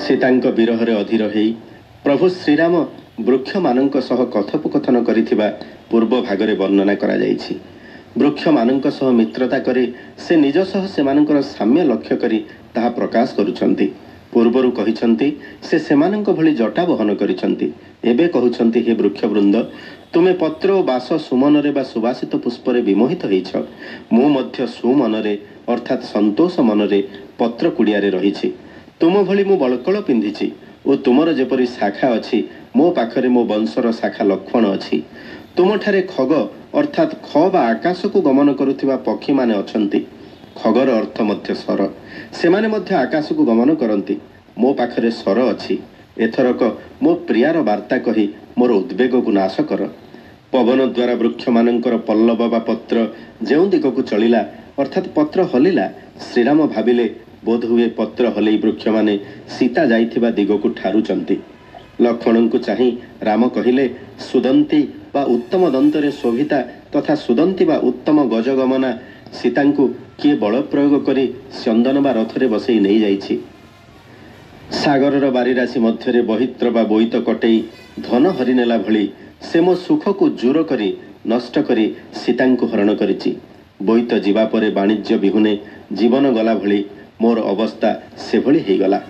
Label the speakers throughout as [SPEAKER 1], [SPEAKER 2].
[SPEAKER 1] सीतांक विरहरे अधीर होई प्रभु श्रीराम वृक्ष मानंक सह कथोपकथन करिथिबा पूर्व भागरे वर्णना करा जायछि। वृक्ष मानंक सह मित्रता करी से निज सह सेमानंकर साम्य लक्ष्य करी ताहा प्रकाश करुछंती। पूर्वरु कहिछंती से सेमानंक भली जटा बहन करिछंती। एबे कहुछंती हे वृक्षवृंद तुमे पत्र ओ बास सुमनरे बा सुवासित पुष्परे विमोहित होइछ। मु मध्य सुमनरे अर्थात संतोष मनरे पत्र कुड़ियारे रहिछि। तुम भली मु बळकळ पिंधिछि ओ तुमर जेपरि शाखा अछि मो पाखरे मो वंशर शाखा लक्षण अछि। तुमठारे खग अर्थात ख बा आकाश को गमन करुथिबा पक्षी माने अछंती। खगर अर्थ मध्य सर सेमाने मध्य आकाश को गमन करंती। मो पाखरे सर अछि। एथरक मो प्रियार वार्ता कही मोर उद्वेग को नाश कर। पवन द्वारा वृक्ष मानंकर पल्लव बा पत्र जेउ दिग को चलिला अर्थात पत्र हलिला श्रीराम भाविले बोध हुए पत्र हलई वृक्ष माने सीता जाइथिबा दिग को ठारुचंती। लक्ष्मण को चाही राम कहिले सुदंती बा उत्तम दंतरे शोभिता तथा सुदंती बा उत्तम गजगमना सीता को किए बल प्रयोग करी चंदन बा रथरे बसई नहीं जाइछि। सागरर बारिराशि मध्यरे बहित्र बा बोईत कटेई धन हरिनेला भली से मो सुख को जूर करी नष्ट करी सीता को हरण करिछि। बोईत जीवा परे वाणिज्य बिहुने जीवन गला भली मोर अवस्था से भली ही गला।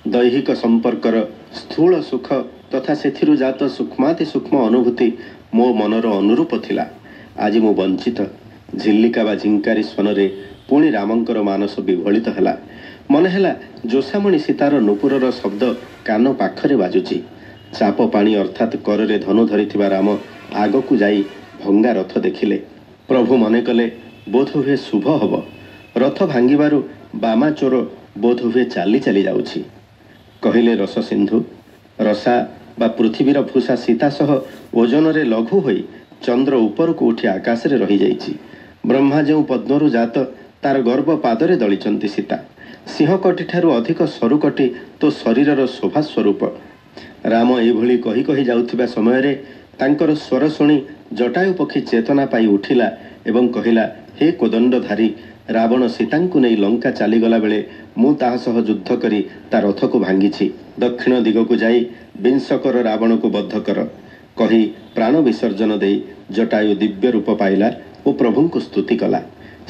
[SPEAKER 1] दैहिक संपर्कर स्थूल सुख तथा सेथिरु जात सूक्ष्माति सूक्ष्म अनुभूति मो मनर अनुरूप थिला। आज मो वंचित झिल्लिका बा झिंकारी स्वनरे पुणी रामंकर मानस विभलित हैला। मन हैला जोसामणि सीतार नुपुरर शब्द कान पाखरे बाजुची। चाप पाणी अर्थात कररे धनु धरिथिबा राम आगकु जाई भंगा रथ देखिले। प्रभु मने कले बोध हुए शुभ हब। रथ भांगिबारु बामा चोर बोध हुए चाली चाली जाउछि। कहिले रस सिंधु रसा बा पृथ्वीर फुसा सीता सह ओजन रे लघु होई चंद्र ऊपर को उठी आकाश रे रही जाइछि। ब्रह्मा जो पद्मरु जात तार गर्भ पादरे दलिचंती सीता। सिंह कटी ठारू अधिक सरु कटी तो शरीरर शोभा स्वरूप। राम एभली कही कही जाउथिबा समय रे तांकर स्वर शुणी जटायु पक्षी चेतना पाई उठिला एवं कहिला हे कोदंडधारी रावण सीता को नहीं लंका चलीगला बेले मु ताहा सह युद्ध करी ता रथ को भांगी। दक्षिण दिग को जाई विंशकर रावण को बद्ध कर कही प्राण विसर्जन दे जटायु दिव्य रूप पाइला और प्रभु को स्तुति कला।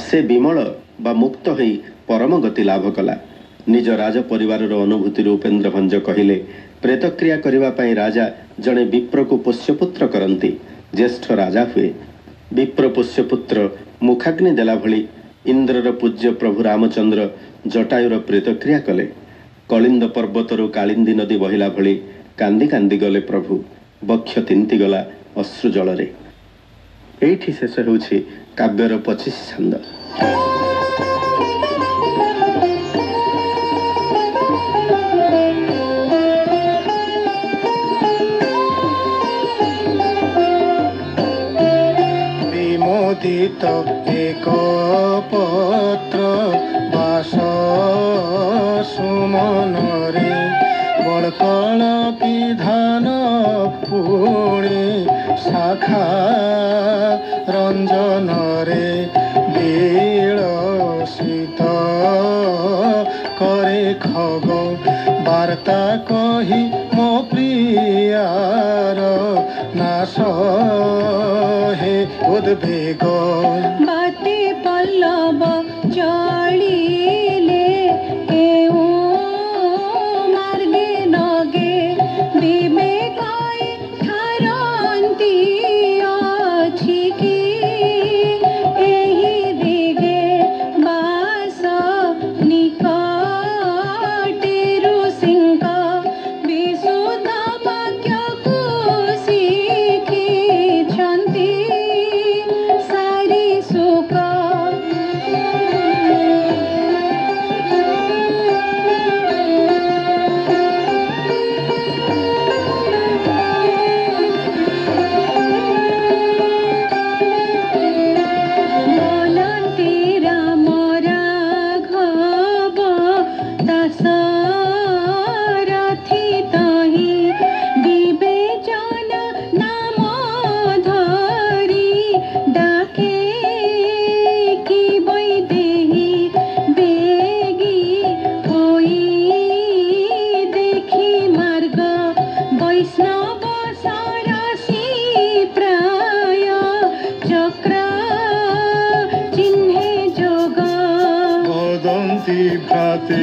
[SPEAKER 1] से विमल बा मुक्त होई परम गति लाभ कला। निज राज परिवार अनुभूति उपेन्द्र भंज कहिले प्रेतक्रिया करिबा पई राजा जड़े विप्र को पोष्यपुत्र करती। ज्येष्ठ राजा हुए विप्र पोष्यपुत्र मुखाग्नि देला भली इंद्रर पूज्य प्रभु रामचंद्र जटायुर प्रेतक्रिया कले। कलिंद पर्वतर कालिंदी नदी बहिला भली कांदी कांदी गले प्रभु बक्ष तिंती गला अश्रु जलरे। एठी शेष होछि काव्यर 25 छंद।
[SPEAKER 2] विमोदित एक पत्र बास सुमनरे बड़कल पिधान पुणी शाखा रंजन रे विलसित करे खग वार्ता कही मो प्रियार नाश हे उद्वेग
[SPEAKER 3] बाटे पल्लव चलिले केउ मार्गे नगे विवेकाय ठारंती अछि कि एही दिगे बास निकटेरु सिंह विशुद्ध वाक्यकु शिखिछन्ति सारी सुख दासारथी ताहि विवेचन नाम धरी डाके कि वैदेही बेगी होई देखी मार्ग वैष्णव सारसी प्राय चक्र चिन्हे जोग
[SPEAKER 2] वदन्ति भ्राते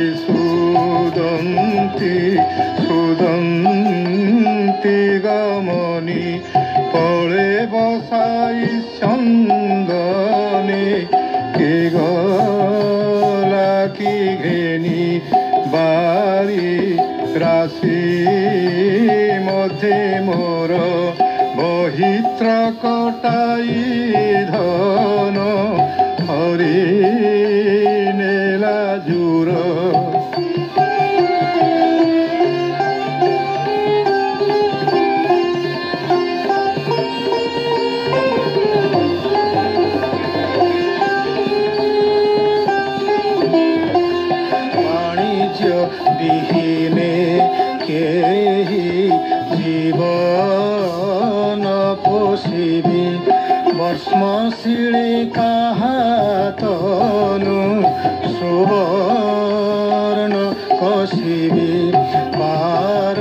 [SPEAKER 2] सुदन्ति गमनि पळे बसाई चन्दने के गला कि घेनी बारी राशि मध्ये मोर बहित्र कटाई धन हरि नेला जुर वाणिज्य विहीने केहि जीवन पोषिबी वर्ष्मशिळे काहातनु सुवर्ण कषिबी पार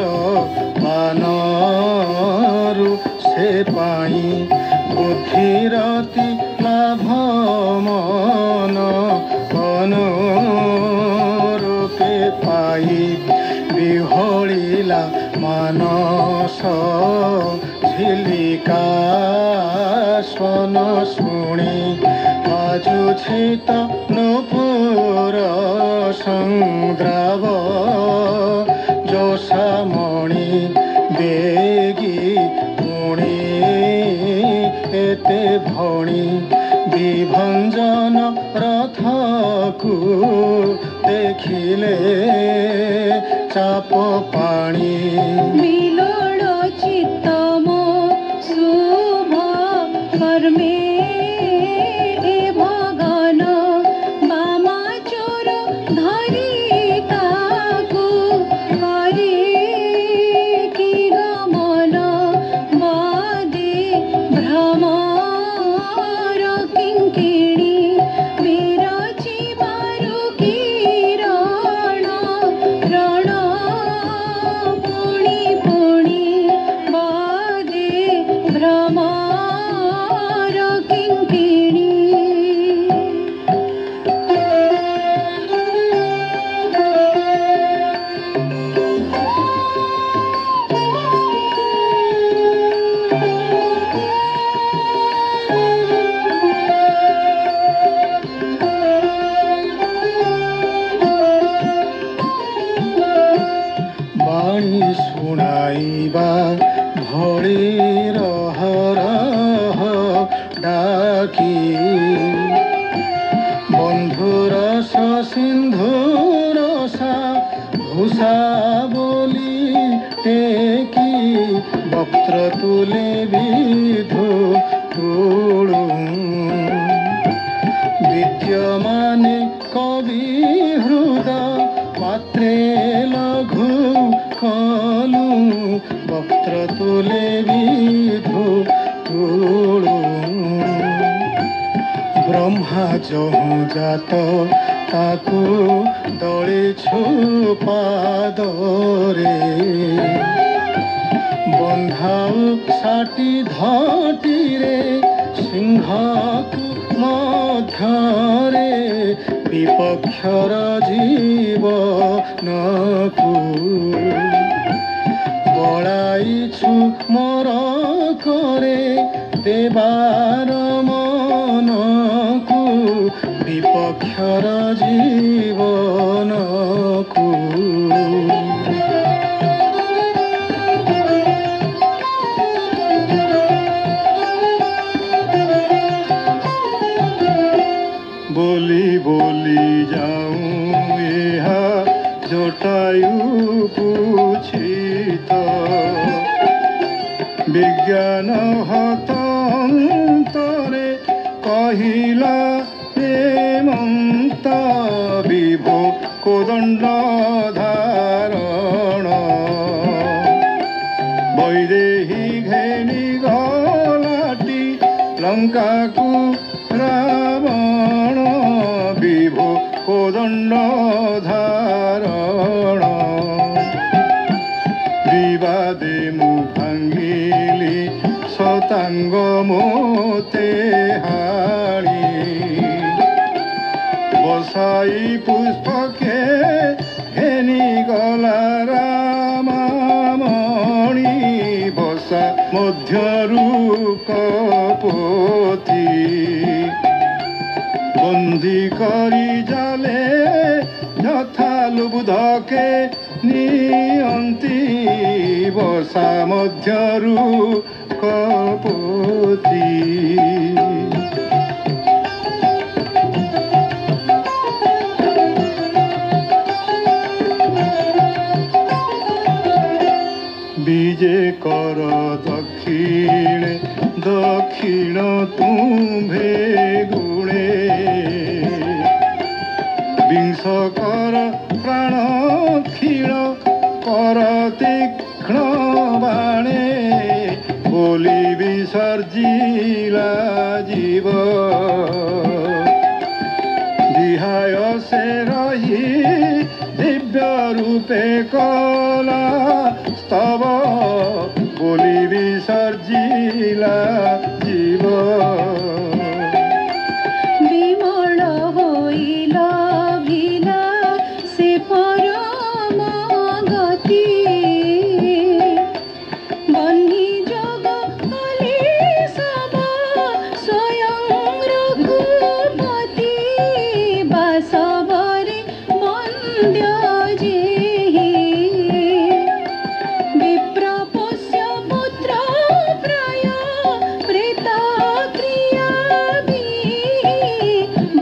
[SPEAKER 2] बानरु से पाई बुद्धिरति लाभ मन अनुरूपे पाई बिहଳିला मानस झिलिका स्वन शुणी आजुछित नुपुर संग्राव जोषामणि बेगी पुणी एते भणी विभञ्जन रथकु देखिले चाप पाणी
[SPEAKER 3] मिलोड चित्त मो शुभ कर्मे ए भगन बामाचोर धरि ताकु करे कि गमन बदे भ्रमर किङ्किणी विरचि बारु किरण रण पुणी पुणी बदे भ्रमर किङ्किणी
[SPEAKER 2] बाणी शुणाइबा भଳି रह रह डाकी बन्धुरस सिन्धुरसा भूषा बोली टेकी वक्त्र तुले विधु तुळु विद्यमाने कवि हृदय पात्रे लघु कलु वक्त्र तुले विधु तुळु ब्रह्मा जहु जात ताकु दଳିछु पादरे बन्धाउ साटी धटिरे सिंहकु मध्यरे विपक्षर जीवनकु बळाइछु मोर करे देवार मनकु विपक्षर जीवनकु बोली बोली जाऊं यहाँ जटायु पूछित विज्ञान हतंतरे कहिला हेमंत विभो কোদণ্ড ধারণ বৈদেহী ঘেনি গলাটি লঙ্কাকু রাবণ বিভু কোদণ্ড ধারণ বিবাদে মু ভাঙ্গিলি শতাঙ্গ মোতে হাড়ি বসাই পুষ্পকে ঘেনি গলা রামামণি বসা মধ্যরু কপতি বন্দী করি জালে যথা লুবুধকে নিয়ন্তি বসা মধ্যরু কপতি বিজে কর দক্ষিণে দক্ষিণ তুম্ভে গুণে বিংশ কর প্রাণ ক্ষীণ কর তীক্ষ্ণ বাণে বলি বিসর্জিলা জীব বিহায় সে রহি দিব্য রূপে কলা স্তব বলি বিসর্জিলা জীব
[SPEAKER 3] বিমল হইল ভিলা সে পরম গতি বহ্নি যোগ কলি সব স্বয়ং রঘুপতি বাসবরে বন্দ্য যেহি বিপ্রপোষ্য পুত্র প্রায় প্রেত ক্রিয়া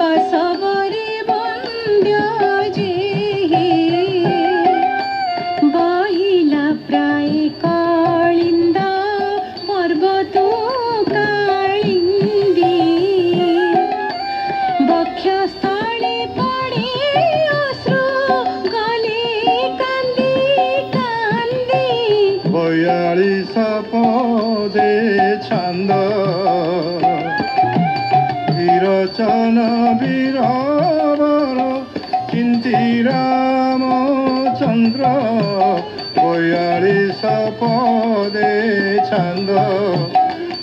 [SPEAKER 3] বাসবরে বন্দ্য যেহি বহিলা প্রায় কালিন্দ পর্বত কালিন্দী বক্ষস্থলে পড়ে অশ্রু গলে কান্দি কান্দি
[SPEAKER 2] বয়ালিশ পদে ছন্দ বিরচন বীরবর চিন্তি রামচন্দ্র বয়ালিশ পদে ছন্দ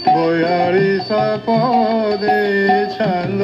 [SPEAKER 2] বয়ালিশ পদে ছন্দ